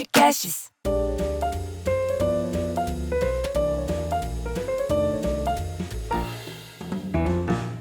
Podcasts.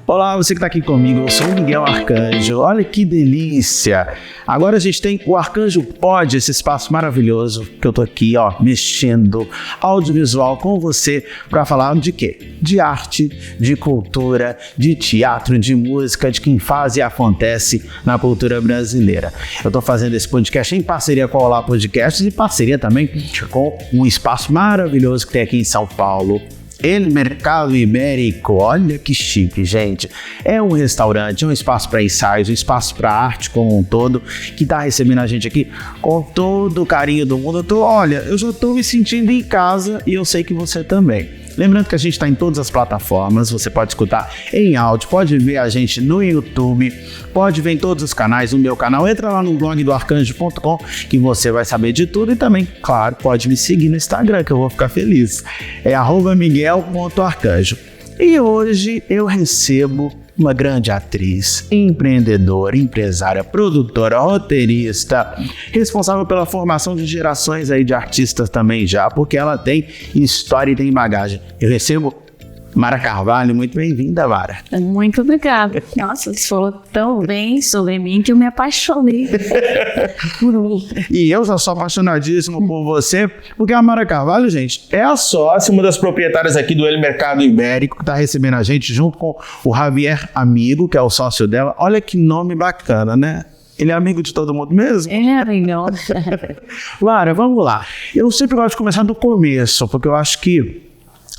Olá, você que está aqui comigo, eu sou o Miguel Arcanjo. Olha que delícia! Agora a gente tem o Arcanjo Pod, esse espaço maravilhoso que eu tô aqui, mexendo audiovisual com você para falar de quê? De arte, de cultura, de teatro, de música, de quem faz e acontece na cultura brasileira. Eu tô fazendo esse podcast em parceria com a Olá Podcasts e parceria também com um espaço maravilhoso que tem aqui em São Paulo. El Mercado Ibérico, olha que chique, gente. É um restaurante, é um espaço para ensaios, um espaço para arte como um todo, que está recebendo a gente aqui com todo o carinho do mundo. Eu já estou me sentindo em casa e eu sei que você também. Lembrando que a gente está em todas as plataformas, você pode escutar em áudio, pode ver a gente no YouTube, pode ver em todos os canais, no meu canal, entra lá no blog do arcanjo.com que você vai saber de tudo e também, claro, pode me seguir no Instagram que eu vou ficar feliz, é @miguel.arcanjo. E hoje eu recebo uma grande atriz, empreendedora, empresária, produtora, roteirista, responsável pela formação de gerações aí de artistas também já, porque ela tem história e tem bagagem. Eu recebo Mara Carvalho, muito bem-vinda, Mara. Muito obrigada. Nossa, você falou tão bem sobre mim que eu me apaixonei por mim. E eu já sou apaixonadíssimo por você, porque a Mara Carvalho, gente, é a sócia, uma das proprietárias aqui do El Mercado Ibérico, que está recebendo a gente junto com o Javier Amigo, que é o sócio dela. Olha que nome bacana, né? Ele é amigo de todo mundo mesmo? É, legal. Mara, vamos lá. Eu sempre gosto de começar do começo, porque eu acho que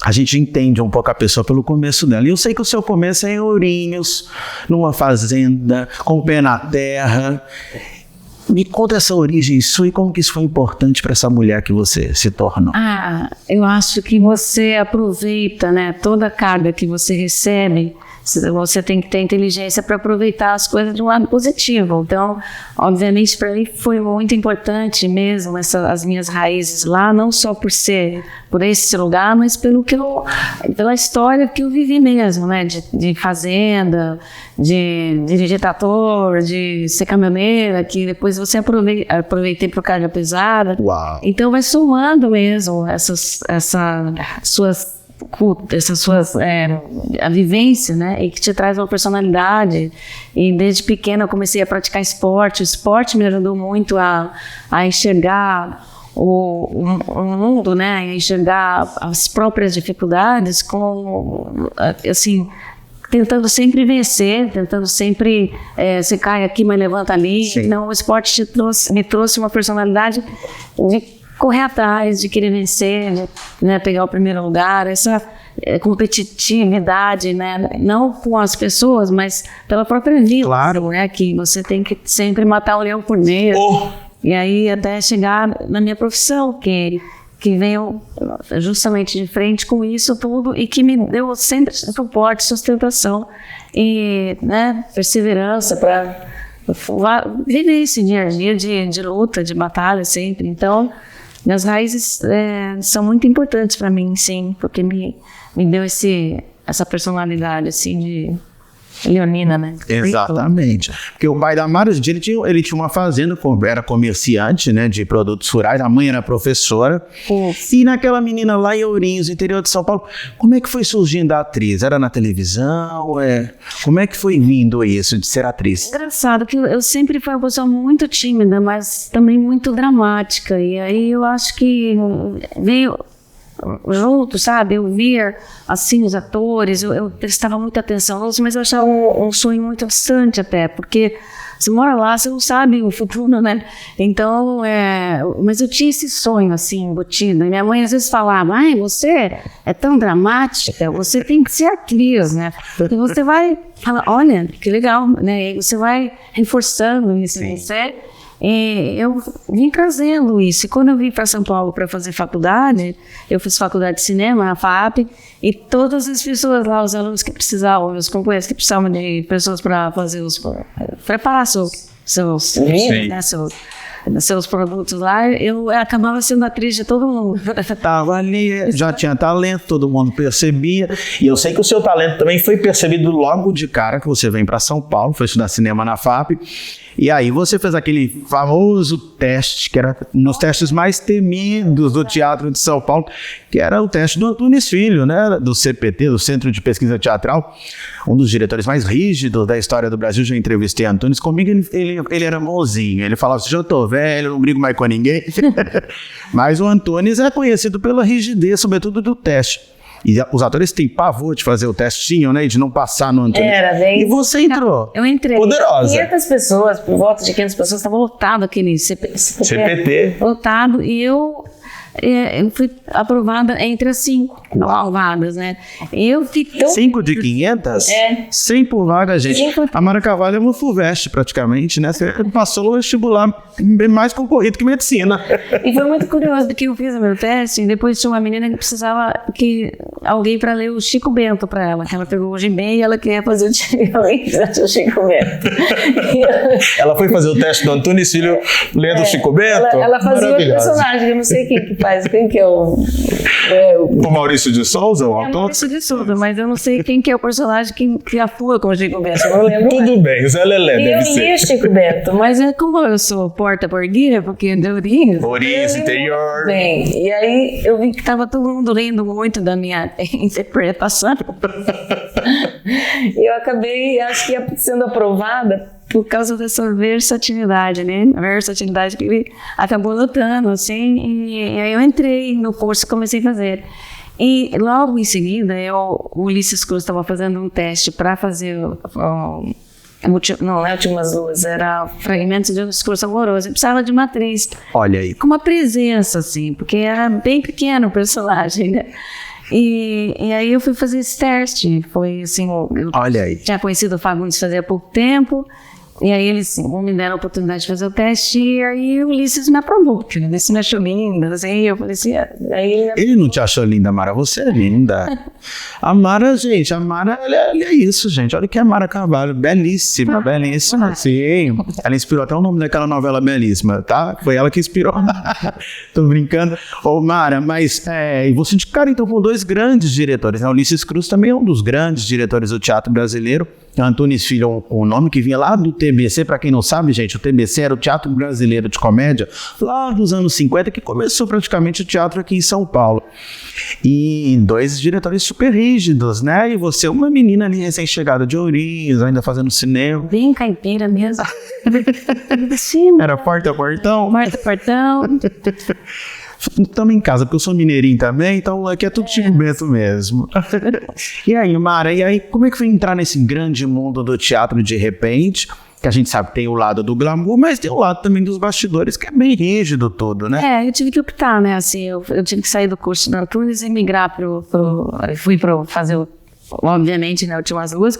a gente entende um pouco a pessoa pelo começo dela. E eu sei que o seu começo é em Ourinhos, numa fazenda, com o pé na terra. Me conta essa origem sua e como que isso foi importante para essa mulher que você se tornou. Eu acho que você aproveita, né, toda a carga que você recebe. Você tem que ter inteligência para aproveitar as coisas de um lado positivo. Então, obviamente, para mim foi muito importante mesmo as minhas raízes lá, não só por esse lugar, mas pela história que eu vivi mesmo, né? De fazenda, de dirigir trator, de ser caminhoneira, que depois você aproveitei para o carga pesada. Uau. Então, vai somando mesmo a vivência, né, e que te traz uma personalidade. E desde pequena eu comecei a praticar esporte. O esporte me ajudou muito a enxergar o mundo, né, a enxergar as próprias dificuldades assim, tentando sempre vencer, tentando sempre você cai aqui, mas levanta ali. Sim. Então o esporte me trouxe uma personalidade de correr atrás, de querer vencer, né, pegar o primeiro lugar, essa competitividade, né, não com as pessoas, mas pela própria vida. Claro. Né, que você tem que sempre matar um leão por mês. E aí até chegar na minha profissão, que veio justamente de frente com isso tudo e que me deu sempre suporte, sustentação e, né, perseverança para viver esse dia a dia de luta, de batalha sempre. Então, minhas raízes são muito importantes para mim, sim, porque me deu essa personalidade, assim, de leonina, né? Exatamente. Porque o pai da Mara, ele tinha uma fazenda, era comerciante, né, de produtos rurais, a mãe era professora. E naquela menina lá em Ourinhos, interior de São Paulo, como é que foi surgindo a atriz? Era na televisão? Como é que foi vindo isso de ser atriz? Engraçado que eu sempre fui uma pessoa muito tímida, mas também muito dramática. E aí eu acho que veio junto, sabe? Eu via assim os atores, eu prestava muita atenção neles, mas eu achava um sonho muito distante até, porque você mora lá, você não sabe o futuro, né? Então, mas eu tinha esse sonho assim embutido. E minha mãe às vezes falava: você é tão dramática, você tem que ser atriz, né? Porque você vai falar, olha, que legal, né? E você vai reforçando isso em você. E eu vim trazendo isso. E quando eu vim para São Paulo para fazer faculdade, eu fiz faculdade de cinema na FAP, e todas as pessoas lá, os alunos que precisavam, os companheiros que precisavam de pessoas para fazer preparar seus vídeos, né, seus produtos lá, eu acabava sendo atriz de todo mundo. Estava ali, já tinha talento, todo mundo percebia. E eu sei que o seu talento também foi percebido logo de cara que você vem para São Paulo, foi estudar cinema na FAP. E aí você fez aquele famoso teste, que era um dos testes mais temidos do Teatro de São Paulo, que era o teste do Antunes Filho, né? Do CPT, do Centro de Pesquisa Teatral, um dos diretores mais rígidos da história do Brasil. Já entrevistei Antunes. Comigo ele era bonzinho, ele falava assim, já tô velho, não brigo mais com ninguém. Mas o Antunes é conhecido pela rigidez, sobretudo do teste. E os atores têm pavor de fazer o testinho, né? De não passar no Antunes. Era, bem. E você entrou. Eu entrei. Poderosa. 500 pessoas, por volta de 500 pessoas, estava lotado aquele CPT. Lotado. E eu fui aprovada entre as 5 vagas, né? Eu fiquei tão... 5 de 500? É. 100 por vaga, gente. A Mara Carvalho é uma FUVEST, praticamente, né? Você passou no vestibular mais concorrido que medicina. E foi muito curioso, porque eu fiz o meu teste e depois tinha uma menina que precisava alguém para ler o Chico Bento para ela. Ela pegou o Gmail e ela queria fazer o Chico Bento. Ela foi fazer o teste do Antunes Filho lendo o Chico Bento? Ela fazia o personagem, eu não sei quem que faz, quem que é o Maurício de Souza, o autor? Maurício de Souza, mas eu não sei quem que é o personagem que atua com o Chico Bento, eu não lembro. Tudo bem, o Zé Lelé deve ser. Eu li o Chico Bento, mas como eu sou porta-porguia, porque é de Ourinhos. Ourinhos, interior. Bem, e aí eu vi que estava todo mundo lendo muito da minha interpretação. E eu acabei, acho que sendo aprovada por causa dessa versatilidade, né? A versatilidade que ele acabou notando, assim, e aí eu entrei no curso e comecei a fazer. E logo em seguida, o Ulisses Cruz estava fazendo um teste para fazer não é Últimas Luas, era Fragmentos de um Discurso Amoroso. Eu precisava de uma atriz. Olha aí. Com uma presença, assim, porque era bem pequeno o personagem, né? E aí eu fui fazer esse teste. Foi assim, olha aí. Tinha conhecido o Fagundes fazia pouco tempo. E aí eles me deram a oportunidade de fazer o teste e aí o Ulisses me aprovou. Ele disse, me achou linda, assim, eu falei assim... Aí ele não te achou linda, Mara? Você é linda. A Mara, gente, ela é isso, gente. Olha o que é a Mara Carvalho, belíssima, belíssima. Sim, ela inspirou até o nome daquela novela belíssima, tá? Foi ela que inspirou. Tô brincando. Ô, Mara, mas e você de cara, então, com 2 grandes diretores, né? O Ulisses Cruz também é um dos grandes diretores do teatro brasileiro. Antunes Filho, o nome que vinha lá do TBC, para quem não sabe, gente, o TBC era o Teatro Brasileiro de Comédia, lá dos anos 50, que começou praticamente o teatro aqui em São Paulo. E 2 diretores super rígidos, né? E você, uma menina ali recém-chegada de Ourinhos, ainda fazendo cinema. Bem caipira mesmo. Era porta a portão? Porta a portão. Estamos em casa, porque eu sou mineirinho também, então aqui é tudo Chico Bento mesmo. E aí, Mara, como é que foi entrar nesse grande mundo do teatro de repente? Que a gente sabe que tem o lado do glamour, mas tem o lado também dos bastidores, que é bem rígido tudo, né? Eu tive que optar, né? Assim, eu tive que sair do curso da Antunes e migrar fui para fazer, obviamente, né, Últimas Luas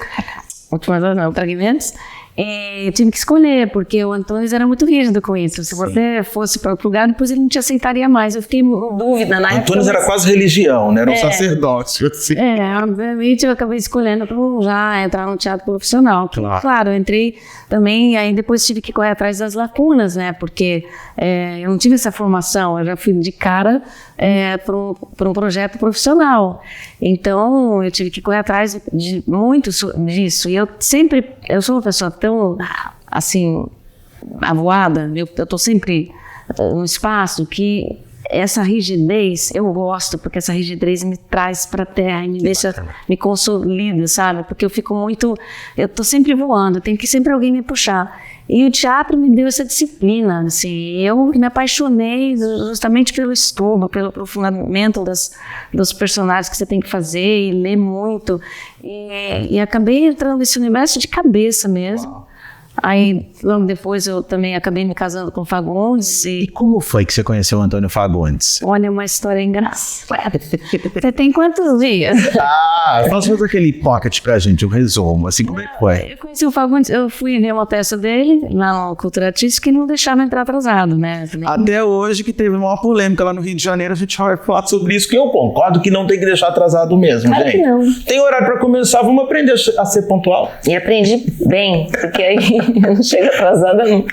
não, Fragmentos. E tive que escolher, porque o Antunes era muito rígido com isso. Se você fosse para outro lugar, depois ele não te aceitaria mais. Eu fiquei com dúvida na época. Antunes era quase religião, né? Era um sacerdócio. Assim. Obviamente eu acabei escolhendo para já entrar no teatro profissional. Claro, eu entrei também, e aí depois tive que correr atrás das lacunas, né? Porque eu não tive essa formação, eu já fui de cara para um projeto profissional. Então eu tive que correr atrás de muito disso. E eu sou uma pessoa tão, assim, avoada, eu estou sempre num espaço que essa rigidez, eu gosto, porque essa rigidez me traz para a terra e me deixa, me consolida, sabe? Porque eu estou sempre voando, tem que sempre alguém me puxar. E o teatro me deu essa disciplina, assim, eu me apaixonei justamente pelo estudo, pelo aprofundamento dos personagens que você tem que fazer e ler muito, e acabei entrando nesse universo de cabeça mesmo. Aí, logo depois, eu também acabei me casando com o Fagundes. E como foi que você conheceu o Antônio Fagundes? Olha, uma história engraçada. Você tem quantos dias? Faça aquele pocket pra gente, um resumo, assim, como é que foi? Eu conheci o Fagundes, eu fui ver uma peça dele, lá no Cultura Artística, e não deixava entrar atrasado, né? Até hoje, que teve uma polêmica lá no Rio de Janeiro, a gente vai falar sobre isso, que eu concordo que não tem que deixar atrasado mesmo, claro gente. Que não. Tem horário pra começar, vamos aprender a ser pontual. E aprendi bem, porque aí eu não chego atrasada nunca.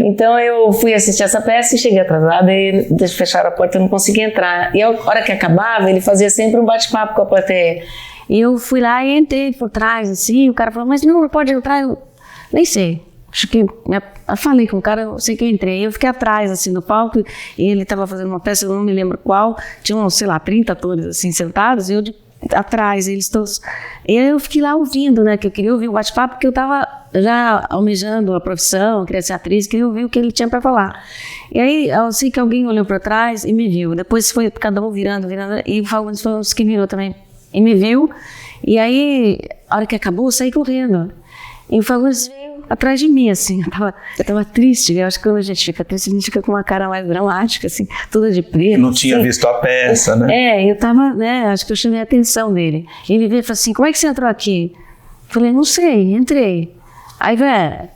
Então eu fui assistir essa peça e cheguei atrasada e fecharam a porta e eu não consegui entrar. E a hora que acabava, ele fazia sempre um bate-papo com a plateia. E eu fui lá e entrei por trás, assim, o cara falou, mas não pode entrar, eu nem sei. acho que, eu falei com o cara, eu sei que eu entrei, eu fiquei atrás, assim, no palco, e ele estava fazendo uma peça, eu não me lembro qual, tinha uns, sei lá, 30 atores, assim, sentados, e eu atrás, eles todos, e aí eu fiquei lá ouvindo, né, que eu queria ouvir o bate-papo, porque eu estava já almejando a profissão, queria ser atriz, queria ouvir o que ele tinha para falar. E aí, eu sei que alguém olhou para trás e me viu, depois foi cada um virando, e o Fagundes foi um dos que virou também, e me viu, e aí, a hora que acabou, eu saí correndo, e o Fagundes veio atrás de mim, assim, eu tava triste, eu acho que quando a gente fica triste, a gente fica com uma cara mais dramática, assim, toda de preto. Não tinha visto a peça, né? Eu tava, né, acho que eu chamei a atenção dele. Ele veio e falou assim, como é que você entrou aqui? Eu falei, não sei, entrei. Aí, velho,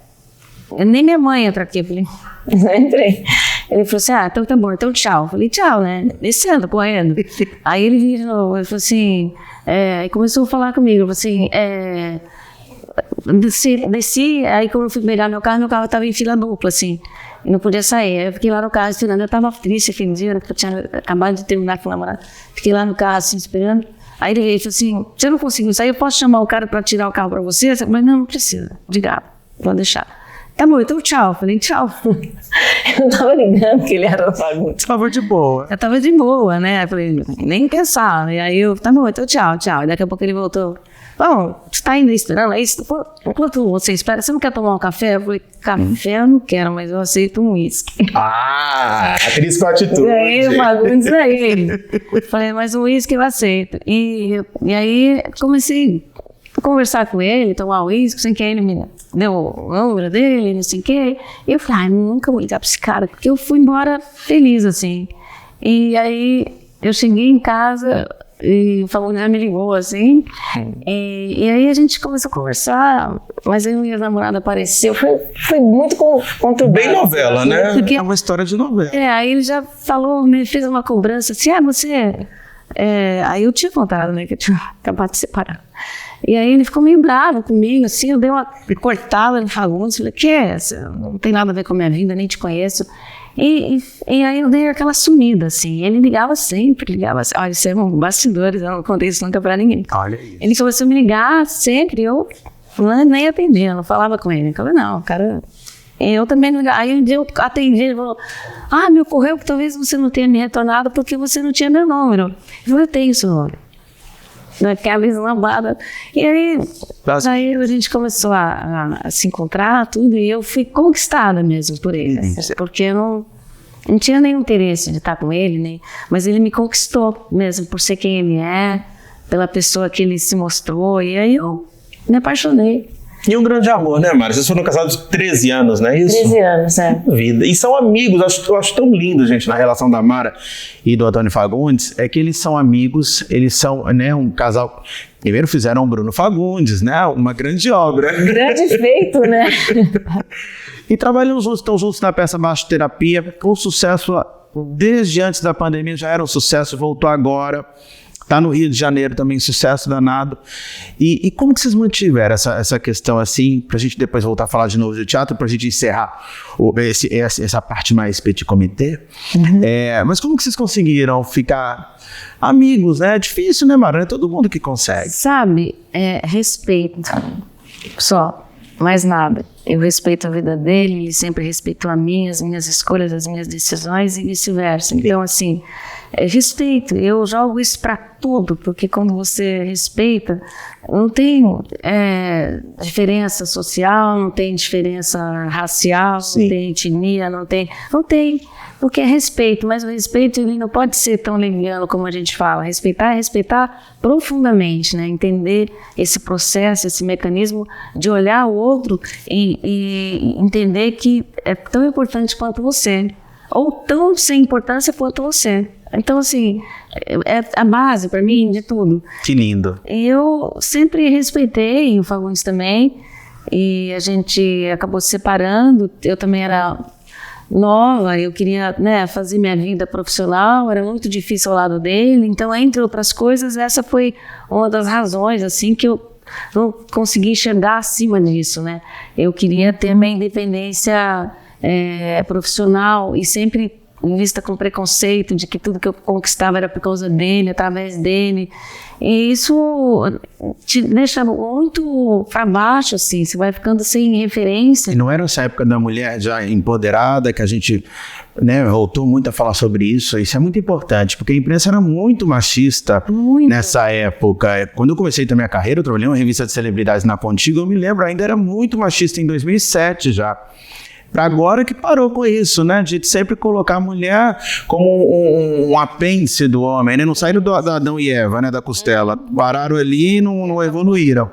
nem minha mãe entra aqui, eu falei, entrei. Ele falou assim, então tá bom, então tchau. Eu falei, tchau, né, descendo, correndo. Aí ele veio de novo, ele falou assim, e começou a falar comigo, ele falou assim, desci, aí quando eu fui pegar meu carro estava em fila dupla, assim, e não podia sair. Aí eu fiquei lá no carro esperando, eu estava triste aquele dia, porque eu tinha acabado de terminar com o namorado. Fiquei lá no carro, assim, esperando. Aí ele veio e falou assim, você não conseguiu sair, eu posso chamar o cara para tirar o carro para você? Eu falei, não precisa, obrigado, vou deixar. Tá bom, então tchau. Eu falei, tchau. Eu não tava ligando que ele era o Fagundes. Tava de boa. Eu tava de boa, né? Eu falei, nem pensar. E aí eu, tá bom, então tchau. E daqui a pouco ele voltou. Bom, você tá ainda esperando? Aí, enquanto você espera, você não quer tomar um café? Eu falei, café eu não quero, mas eu aceito um uísque. Atriz com atitude. E aí o Fagundes aí. Falei, mas um uísque eu aceito. E aí comecei a conversar com ele, tomar uísque, sem que ele me deu o número dele, não sei o quê. E eu falei, nunca vou ligar pra esse cara, porque eu fui embora feliz, assim. E aí eu cheguei em casa e o Fagundes me ligou, assim. E aí a gente começou a conversar, mas aí minha namorada apareceu. Foi muito conturbado. Bem novela, né? Porque, é uma história de novela. Aí ele já falou, me fez uma cobrança, assim, você... aí eu tinha contado, né, que eu tinha acabado de separar. E aí ele ficou meio bravo comigo, assim, eu dei uma cortada no Fagundes, falei, que é essa? Não tem nada a ver com a minha vida, nem te conheço. E aí eu dei aquela sumida, assim, ele ligava sempre, olha, isso é um bastidores, eu não contei isso nunca pra ninguém. Olha isso. Ele começou a me ligar sempre, eu nem atendia, não falava com ele. Eu falei, não, cara... Eu também não... Aí um dia eu atendi, ele falou, me ocorreu que talvez você não tenha me retornado porque você não tinha meu número. Eu falei, eu tenho seu número. Daquela lambada. E aí a gente começou a se encontrar, tudo, e eu fui conquistada mesmo por ele. Porque eu não tinha nenhum interesse de estar com ele, mas ele me conquistou mesmo por ser quem ele é, pela pessoa que ele se mostrou, e aí eu me apaixonei. E um grande amor, né, Mara? Vocês foram casados 13 anos, não é isso? 13 anos, Vida. E são amigos, eu acho tão lindo, gente, na relação da Mara e do Antônio Fagundes, é que eles são amigos, eles são, né, um casal... Primeiro fizeram o Bruno Fagundes, né, uma grande obra. Grande feito, né? E trabalham juntos, estão juntos na peça Baixo Terapia, com sucesso desde antes da pandemia, já era um sucesso, voltou agora... Está no Rio de Janeiro também, sucesso danado. E como que vocês mantiveram essa questão assim, para a gente depois voltar a falar de novo de teatro, para a gente encerrar essa parte mais petit comité? Mas como que vocês conseguiram ficar amigos, né? É difícil, né, Mara? Não é todo mundo que consegue. Sabe, respeito só, mais nada. Eu respeito a vida dele, ele sempre respeitou a minha, as minhas escolhas, as minhas decisões e vice-versa. Então, assim... respeito, eu jogo isso para tudo, porque quando você respeita, não tem diferença social, não tem diferença racial, Sim. Não tem etnia, não tem, porque é respeito, mas o respeito ele não pode ser tão leviano como a gente fala. Respeitar é respeitar profundamente, né? Entender esse processo, esse mecanismo de olhar o outro e entender que é tão importante quanto você, ou tão sem importância quanto você. Então, assim, é a base para mim de tudo. Que lindo. Eu sempre respeitei o Fagundes também, e a gente acabou se separando. Eu também era nova, eu queria, né, fazer minha vida profissional, era muito difícil ao lado dele. Então, entre outras coisas, essa foi uma das razões, assim, que eu não consegui enxergar acima disso, né? Eu queria ter minha independência profissional e sempre vista com preconceito, de que tudo que eu conquistava era por causa dele, através dele. E isso te deixa muito para baixo, assim, você vai ficando sem referência. E não era essa época da mulher já empoderada, que a gente, né, voltou muito a falar sobre isso. Isso é muito importante, porque a imprensa era muito machista nessa época. Quando eu comecei a minha carreira, eu trabalhei em uma revista de celebridades na Contigo, eu me lembro, ainda era muito machista em 2007 já. Para agora que parou com isso, né? De sempre colocar a mulher como um apêndice do homem, né? Não saíram do Adão e Eva, né? Da costela. Pararam ali e não evoluíram.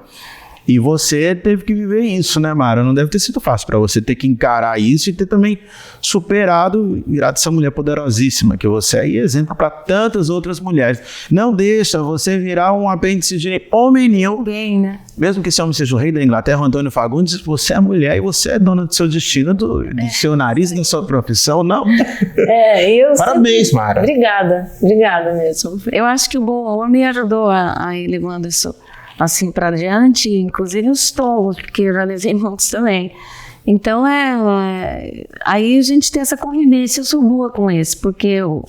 E você teve que viver isso, né, Mara? Não deve ter sido fácil para você ter que encarar isso e ter também superado, virado essa mulher poderosíssima que você é, e exemplo para tantas outras mulheres. Não deixa você virar um apêndice de homem nenhum. Bem, né? Mesmo que esse homem seja o rei da Inglaterra, o Antônio Fagundes, você é mulher e você é dona do seu destino, do seu nariz, da sua profissão, não? Parabéns, Mara. Obrigada mesmo. Eu acho que o bom homem me ajudou a ir levando isso assim para adiante, inclusive os tolos, porque eu já levei muitos também. Então, aí a gente tem essa convivência, eu sou boa com esse, porque eu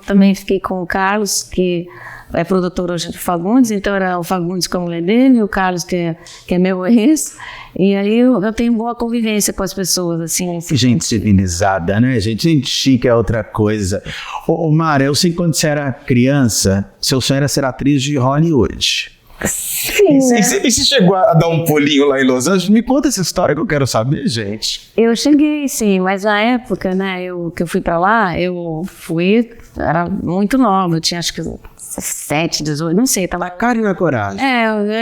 também fiquei com o Carlos, que é produtor hoje do Fagundes, então era o Fagundes com a mulher dele, o Carlos, que é meu ex, e aí eu tenho boa convivência com as pessoas, assim. Gente civilizada, né? Gente chique é outra coisa. Ô Mara, eu sei que quando você era criança, seu sonho era ser atriz de Hollywood. Sim, né? E você chegou a dar um pulinho lá em Los Angeles? Me conta essa história que eu quero saber, gente. Eu cheguei, sim, mas na época, né, que eu fui pra lá, era muito nova, eu tinha acho que 17, 18, não sei, tava... Na cara e na coragem.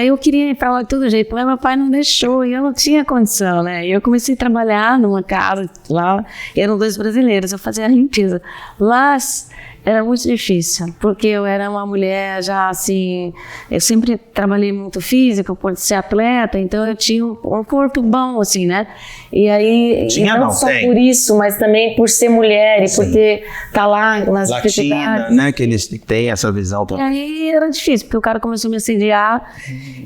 Eu queria ir pra lá de todo jeito, mas meu pai não deixou e eu não tinha condição, né, e eu comecei a trabalhar numa casa lá, eram 2 brasileiros, eu fazia a limpeza. Lá era muito difícil, porque eu era uma mulher já assim, eu sempre trabalhei muito físico, por ser atleta, então eu tinha um corpo bom, assim, né? E aí, não só por isso, mas também por ser mulher e por ter tá lá nas Latina, né? Que eles têm essa visão também. E aí era difícil, porque o cara começou a me assediar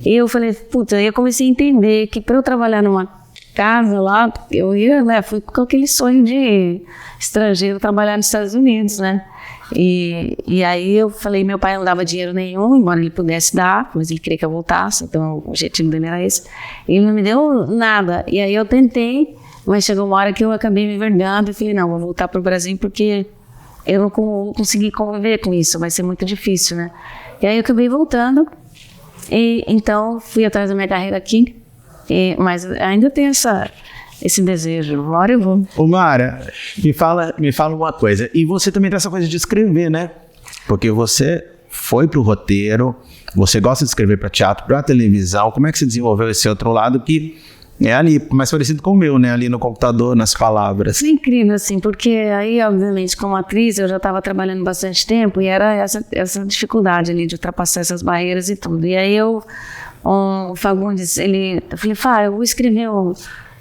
e eu falei, puta, eu comecei a entender que para eu trabalhar numa casa lá, eu ia, né? Fui com aquele sonho de estrangeiro trabalhar nos Estados Unidos, né? E aí eu falei, meu pai não dava dinheiro nenhum, embora ele pudesse dar, mas ele queria que eu voltasse, então o objetivo dele era esse. E ele não me deu nada. E aí eu tentei, mas chegou uma hora que eu acabei me envergando e falei, não, vou voltar para o Brasil porque eu não consegui conviver com isso, vai ser muito difícil, né? E aí eu acabei voltando, e então fui atrás da minha carreira aqui, mas ainda tenho esse desejo, uma hora eu vou. Ô Mara, me fala uma coisa, e você também tem essa coisa de escrever, né? Porque você foi pro roteiro, você gosta de escrever para teatro, para televisão, como é que você desenvolveu esse outro lado que é ali, mais parecido com o meu, né? Ali no computador, nas palavras. É incrível, assim, porque aí, obviamente, como atriz, eu já estava trabalhando bastante tempo e era essa dificuldade ali de ultrapassar essas barreiras e tudo. E aí o Fagundes, eu falei, Fá, eu vou escrever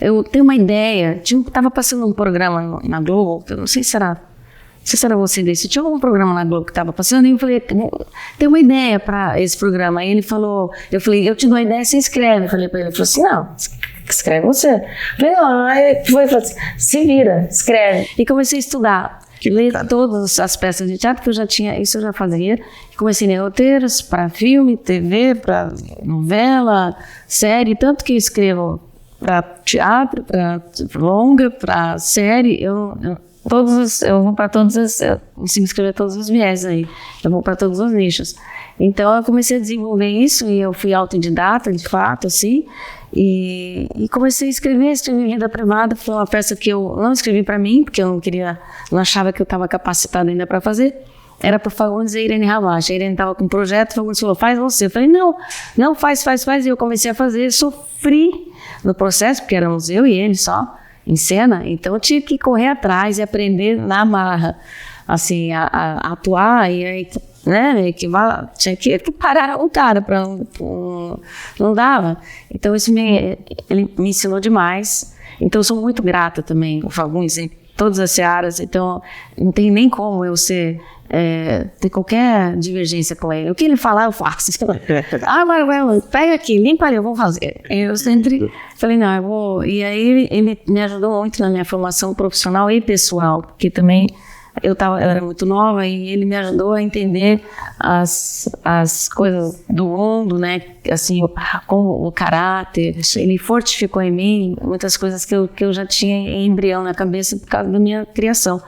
eu tenho uma ideia, estava passando um programa na Globo, eu não sei se era você desse, tinha um programa na Globo que estava passando, e eu falei, tem uma ideia para esse programa. Aí ele falou, eu falei, eu te dou a ideia, você escreve. Eu falei para ele falou assim, não, escreve você. Eu falei, não, aí falou assim, se vira, escreve. E comecei a estudar, ler todas as peças de teatro, que isso eu já fazia. Comecei a ler roteiros para filme, TV, para novela, série, tanto que eu escrevo para teatro, para longa, para série, eu vou para eu consigo escrever todos os viés aí, eu vou para todos os nichos. Então eu comecei a desenvolver isso e eu fui autodidata, de fato, assim, e comecei a escrevi Vida Privada. Foi uma peça que eu não escrevi para mim, porque eu não achava que eu estava capacitada ainda para fazer. Era para o Fagundes e a Irene Ravache. A Irene estava com um projeto, o Fagundes falou, faz você. Eu falei, não, faz. E eu comecei a fazer, sofri no processo, porque éramos eu e ele só, em cena. Então eu tinha que correr atrás e aprender na marra, assim, a atuar. E aí, né, tinha que parar o cara, não dava. Então ele me ensinou demais. Então eu sou muito grata também, o Fagundes, em todas as searas. Então não tem nem como eu ter qualquer divergência com ele. O que ele falar, eu faço. Mas pega aqui, limpa ali, eu vou fazer. Eu sempre falei, não, eu vou. E aí ele me ajudou muito na minha formação profissional e pessoal, porque também eu era muito nova e ele me ajudou a entender as coisas do mundo, né? Assim, com o caráter. Ele fortificou em mim muitas coisas que eu já tinha em embrião na cabeça por causa da minha criação.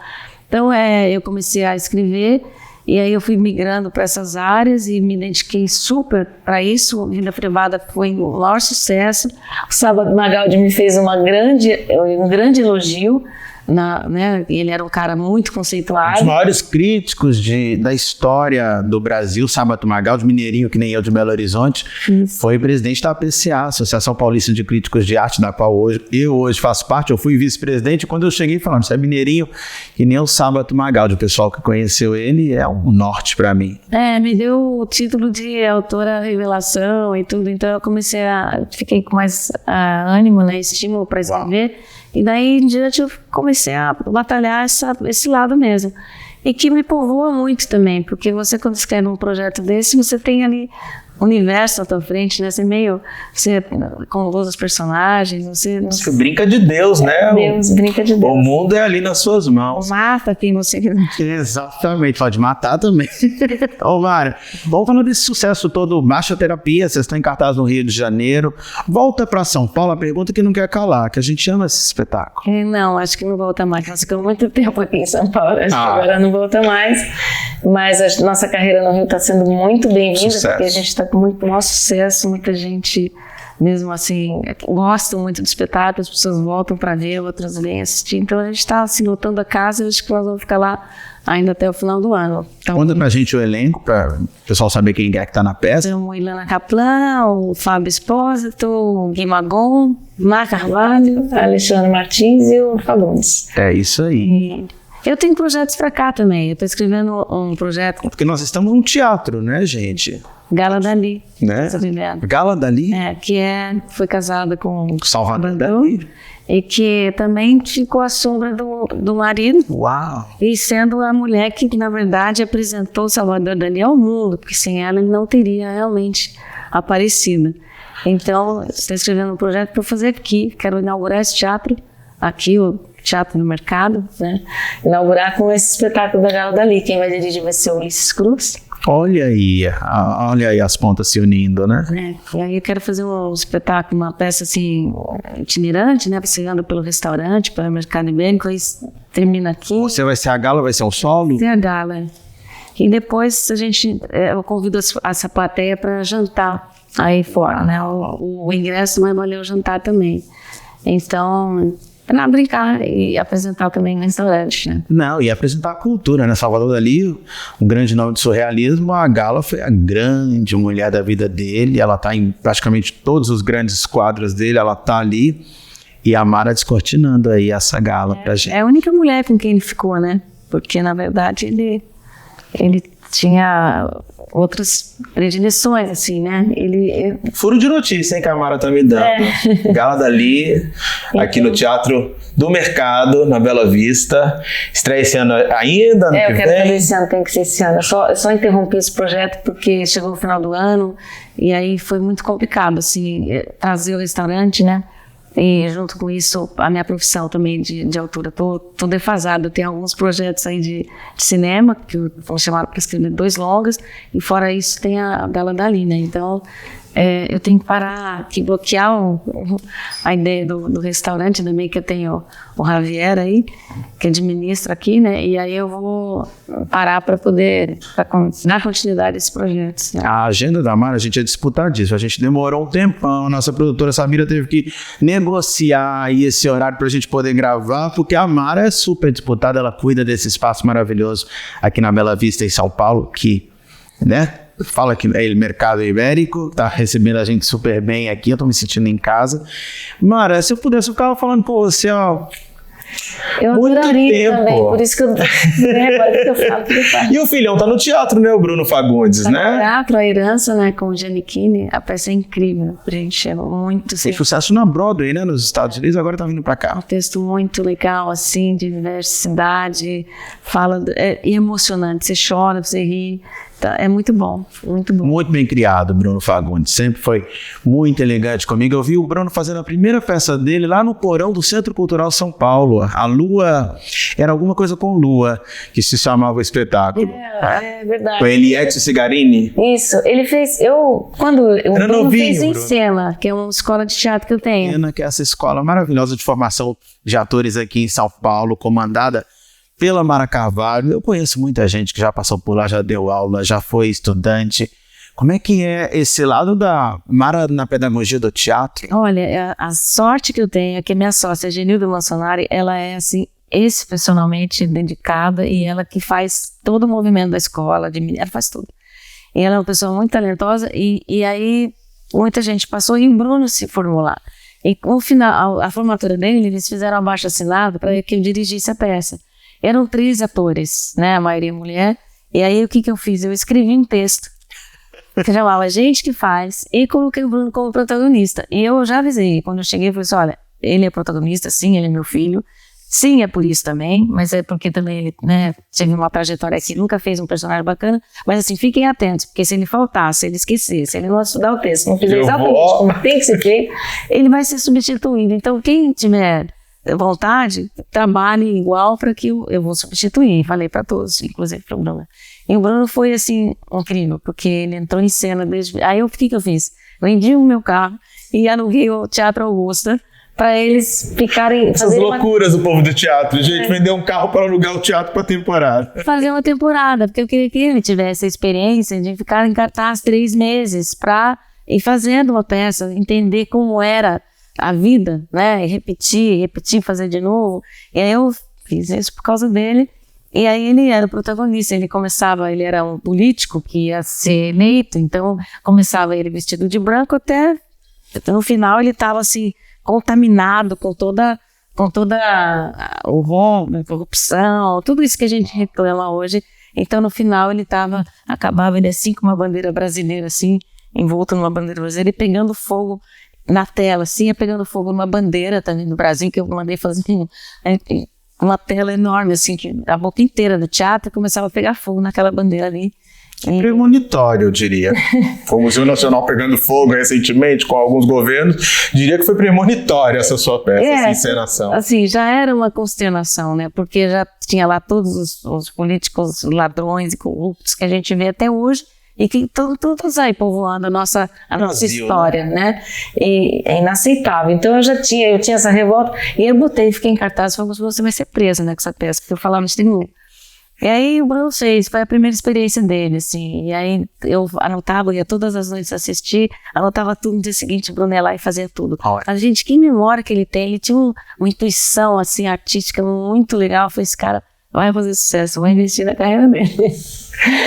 Então, eu comecei a escrever e aí eu fui migrando para essas áreas e me identifiquei super para isso. Vida Privada foi um maior sucesso. O Sábado Magaldi me fez um grande elogio. Né? Ele era um cara muito conceituado. Um dos maiores críticos da história do Brasil, Sábado Magaldi, mineirinho que nem eu de Belo Horizonte, foi presidente da APCA, Associação Paulista de Críticos de Arte, da qual eu hoje faço parte. Eu fui vice-presidente. Quando eu cheguei falando, você é mineirinho que nem o Sábado Magaldi. O pessoal que conheceu ele é um norte para mim. Me deu o título de autora revelação e tudo, então eu fiquei com mais ânimo, né, estímulo para escrever. E daí em diante eu comecei a batalhar esse lado mesmo. E que me povoa muito também, porque você, quando escreve um projeto desse, você tem ali o universo à tua frente, né? Você compôs os personagens, você brinca de Deus, né? Deus brinca de Deus. O mundo é ali nas suas mãos. Mata quem você quiser. Exatamente, pode matar também. Ô, Mara, vamos falar desse sucesso todo, Marcha Terapia, vocês estão em cartaz no Rio de Janeiro. Volta para São Paulo, a pergunta que não quer calar, que a gente ama esse espetáculo. Não, acho que não volta mais. Nós ficamos muito tempo aqui em São Paulo, acho que agora não volta mais. Mas a nossa carreira no Rio está sendo muito bem-vinda, porque a gente está com muito maior sucesso, muita gente, mesmo assim, gosta muito do espetáculo, as pessoas voltam para ver, outras vêm assistir. Então a gente está assim, lotando a casa, eu acho que nós vamos ficar lá ainda até o final do ano. Então, conta pra gente o elenco, para o pessoal saber quem é que tá na peça. Temos Ilana Kaplan, o Fábio Espósito, o Gui Magon, Mar Carvalho, Alexandre Martins e o Fagundes. É isso aí. Eu tenho projetos para cá também. Eu estou escrevendo um projeto. Porque nós estamos num teatro, né, gente? Gala Dali. Né? Gala Dali? Que foi casada com Salvador Dali. E que também ficou à sombra do marido. Uau! E sendo a mulher que, na verdade, apresentou Salvador Dali ao mundo, porque sem ela ele não teria realmente aparecido. Então, estou escrevendo um projeto para fazer aqui. Quero inaugurar esse teatro aqui, o Teatro no Mercado, né? Inaugurar com esse espetáculo da Gala Dali. Quem vai dirigir vai ser o Ulisses Cruz. Olha aí as pontas se unindo, né? E aí eu quero fazer um espetáculo, uma peça assim, itinerante, né? Passeando pelo restaurante, pelo mercado ibérico, aí termina aqui. Você vai ser a Gala, vai ser o solo? Vai ser a Gala. E depois eu convido essa plateia para jantar aí fora, né? O ingresso vai valer o jantar também. Então, para brincar e apresentar também no restaurante, né? Não, e apresentar a cultura, né? Salvador Dali, um grande nome de surrealismo, a Gala foi a grande mulher da vida dele, ela está em praticamente todos os grandes quadros dele, ela está ali, e a Mara descortinando aí essa Gala pra gente. É a única mulher com quem ele ficou, né? Porque, na verdade, ele tinha outras predileções, assim, né? Furo de notícia, hein, que a Mara tá me dando. Gala Dali, aqui no Teatro do Mercado, na Bela Vista. Estreia esse ano ainda, ano que vem? Eu quero fazer esse ano, tem que ser esse ano. Eu só interrompi esse projeto porque chegou o final do ano e aí foi muito complicado, assim, trazer o restaurante, né? E junto com isso, a minha profissão também de autora, tô defasada. Eu tenho alguns projetos aí de cinema, que vão chamar para escrever 2 longas, e fora isso tem a Gala Dali, né? Então, eu tenho que parar, que bloquear a ideia do restaurante também, que eu tenho o Javier aí, que administra aqui, né? E aí eu vou parar para poder dar continuidade a esse projeto. Né? A agenda da Mara, a gente ia disputar disso. A gente demorou um tempão, a nossa produtora Samira teve que negociar aí esse horário para a gente poder gravar, porque a Mara é super disputada, ela cuida desse espaço maravilhoso aqui na Bela Vista, em São Paulo, que, né? Fala que é o Mercado Ibérico, tá recebendo a gente super bem aqui, eu tô me sentindo em casa. Mara, se eu pudesse, eu ficava falando com você, ó. Eu adoraria também, por isso que eu falo que eu faço. E o filhão tá no teatro, né, o Bruno Fagundes, né? No teatro, A Herança, né, com o Giannichini, a peça é incrível, preencheu muito. Tem sucesso na Broadway, né, nos Estados Unidos, agora tá vindo pra cá. Um texto muito legal, assim, de diversidade, fala, é emocionante, você chora, você ri. Tá, é muito bom, muito bom. Muito bem criado, Bruno Fagundes. Sempre foi muito elegante comigo. Eu vi o Bruno fazendo a primeira festa dele lá no porão do Centro Cultural São Paulo. A Lua, era alguma coisa com Lua, que se chamava o espetáculo. É verdade. Com a Eliette Cigarini. Isso, ele fez, quando o Era Bruno novinho, fez em Bruno. Cena, que é uma escola de teatro que eu tenho. Pena que é essa escola maravilhosa de formação de atores aqui em São Paulo, comandada pela Mara Carvalho. Eu conheço muita gente que já passou por lá, já deu aula, já foi estudante. Como é que é esse lado da Mara na pedagogia do teatro? Olha, a sorte que eu tenho é que a minha sócia, Genilda Mansonari, ela é assim, excepcionalmente dedicada e ela que faz todo o movimento da escola, ela faz tudo. E ela é uma pessoa muito talentosa e aí muita gente passou e o Bruno se formou lá. E no final, a formatura dele, eles fizeram abaixo-assinado para que eu dirigisse a peça. Eram 3 atores, né, a maioria mulher, e aí o que eu fiz? Eu escrevi um texto que chamava Gente que Faz e coloquei o Bruno como protagonista. E eu já avisei, quando eu cheguei, eu falei assim, olha, ele é protagonista, sim, ele é meu filho, sim, é por isso também, mas é porque também ele, né, teve uma trajetória aqui, nunca fez um personagem bacana, mas assim, fiquem atentos, porque se ele faltar, se ele esquecer, se ele não estudar o texto, não fizer exatamente como tem que ser feito, ele vai ser substituído. Então, quem tiver vontade, trabalhe igual para que eu vou substituir. Falei para todos, inclusive para o Bruno. E o Bruno foi assim, incrível, porque ele entrou em cena desde. Aí o que eu fiz? Vendi o meu carro e aluguei o Teatro Augusta para eles ficarem. Essas loucuras do povo do teatro, gente, vender um carro para alugar o teatro para temporada. Fazer uma temporada, porque eu queria que ele tivesse a experiência de ficar em cartaz 3 meses para ir fazendo uma peça, entender como era a vida, né, e repetir, fazer de novo. E aí eu fiz isso por causa dele, e aí ele era o protagonista, ele era um político que ia ser eleito, então começava ele vestido de branco até no final ele estava assim, contaminado com toda o rombo, a corrupção, tudo isso que a gente reclama hoje. Então no final acabava ele assim com uma bandeira brasileira assim, envolto numa bandeira brasileira e pegando fogo na tela, assim, ia pegando fogo numa bandeira também do Brasil, que eu mandei fazer uma tela enorme, assim, que a boca inteira do teatro começava a pegar fogo naquela bandeira ali. Premonitório, eu diria. Foi o Museu Nacional pegando fogo recentemente com alguns governos. Diria que foi premonitório essa sua peça, essa encenação. Assim, já era uma consternação, né? Porque já tinha lá todos os políticos ladrões e corruptos que a gente vê até hoje. E que todos aí povoando a nossa história, né? E é inaceitável. Então eu tinha essa revolta, e eu fiquei em cartaz e falei, você vai ser presa, né, com essa peça, porque eu falava de nenhum. E aí o Bruno fez, foi a primeira experiência dele, assim, e aí eu anotava, ia todas as noites assistir, anotava tudo no dia seguinte, o Bruno ia lá e fazia tudo. A gente, que memória que ele tem, ele tinha uma intuição, assim, artística muito legal, foi esse cara, vai fazer sucesso, vai investir na carreira dele.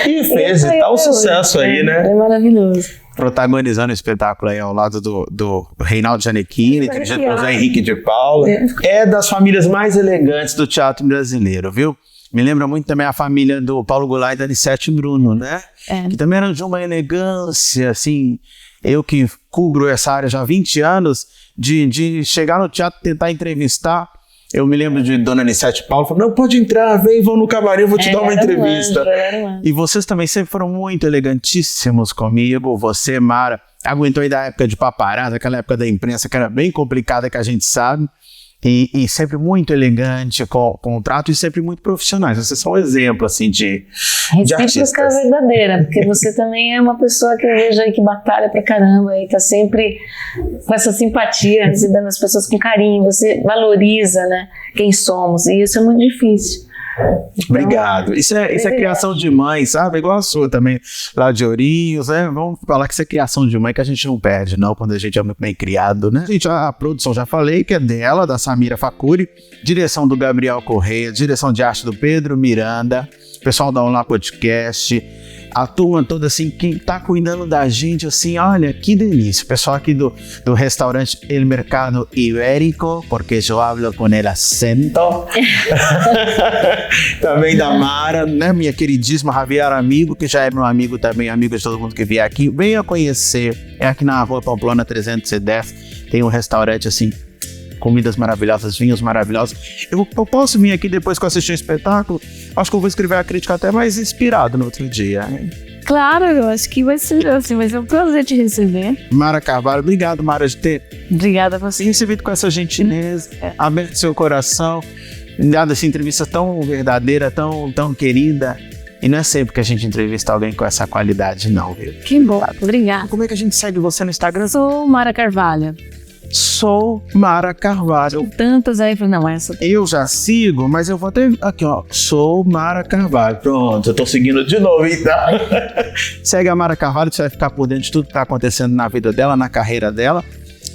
E fez e tal sucesso aí, né? É maravilhoso. Protagonizando o espetáculo aí ao lado do Reinaldo Gianecchini, dirigido por José Henrique de Paula. É das famílias mais elegantes do teatro brasileiro, viu? Me lembra muito também a família do Paulo Goulart e da Anissete Bruno, né? Que também eram de uma elegância, assim. Eu que cubro essa área já há 20 anos, de chegar no teatro e tentar entrevistar. Eu me lembro de Dona Anissete Paulo falando, não, pode entrar, vem, vão no camarim, eu vou te dar uma entrevista. E vocês também sempre foram muito elegantíssimos comigo. Você, Mara, aguentou aí da época de paparazzi, aquela época da imprensa que era bem complicada, que a gente sabe. E sempre muito elegante com o trato e sempre muito profissionais. Vocês são um exemplo, assim, de artistas. Recíproca verdadeira, porque você também é uma pessoa que eu vejo aí que batalha pra caramba e tá sempre com essa simpatia, recebendo as pessoas com carinho, você valoriza, né, quem somos, e isso é muito difícil. Então, obrigado. Isso é criação de mãe, sabe? Igual a sua também, lá de Ourinhos, né? Vamos falar que isso é criação de mãe, que a gente não perde, não, quando a gente é muito bem criado, né? A produção, já falei, que é dela, da Samira Facuri, direção do Gabriel Correia, direção de arte do Pedro Miranda, pessoal da Olá Podcast, a turma toda, assim, que tá cuidando da gente, assim, olha, que delícia. O pessoal aqui do restaurante El Mercado Ibérico, porque eu hablo com el acento. Também da Mara, né, minha queridíssima Javier Amigo, que já é meu amigo também, amigo de todo mundo que vier aqui. Venha conhecer, é aqui na Rua Pamplona 310, tem um restaurante, assim, comidas maravilhosas, vinhos maravilhosos. Eu posso vir aqui depois que eu assistir o espetáculo? Acho que eu vou escrever a crítica até mais inspirado no outro dia, hein? Claro, eu acho que vai ser assim, vai ser um prazer te receber. Mara Carvalho, obrigado, Mara, de ter Obrigada a você. recebido com essa gentileza, aberto seu coração, dado essa entrevista tão verdadeira, tão querida. E não é sempre que a gente entrevista alguém com essa qualidade, não, viu? Que bom, obrigada. Como é que a gente segue você no Instagram? Sou Mara Carvalho. Sou Mara Carvalho. Tantas aí, não, essa. Eu já sigo, mas eu vou até... Aqui, ó. Sou Mara Carvalho. Pronto, eu tô seguindo de novo, então. Segue a Mara Carvalho, você vai ficar por dentro de tudo que tá acontecendo na vida dela, na carreira dela.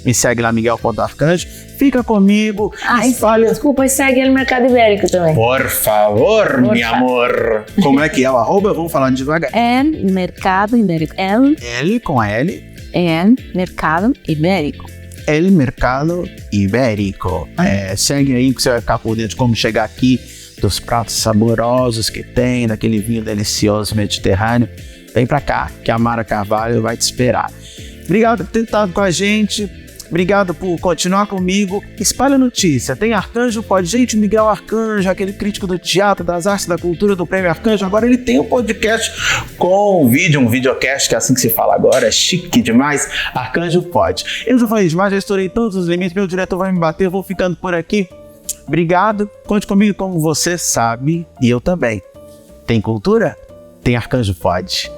Me segue lá, Miguel.Arcanjo. Fica comigo. Espalha... Desculpa, segue ele no Mercado Ibérico também. Por favor, meu amor. Como é que é o arroba? Vamos falando devagar. Mercado Ibérico. L com a L. Mercado Ibérico. El Mercado Ibérico. Segue aí que você vai ficar por dentro de como chegar aqui, dos pratos saborosos que tem, daquele vinho delicioso mediterrâneo. Vem pra cá, que a Mara Carvalho vai te esperar. Obrigado por ter estado com a gente. Obrigado por continuar comigo. Espalha notícia. Tem Arcanjo Pode. Gente, Miguel Arcanjo, aquele crítico do teatro, das artes, da cultura, do Prêmio Arcanjo. Agora ele tem um podcast com vídeo, um videocast, que é assim que se fala agora. É chique demais. Arcanjo Pode. Eu já falei demais, já estourei todos os limites. Meu diretor vai me bater. Eu vou ficando por aqui. Obrigado. Conte comigo como você sabe. E eu também. Tem cultura? Tem Arcanjo Pode.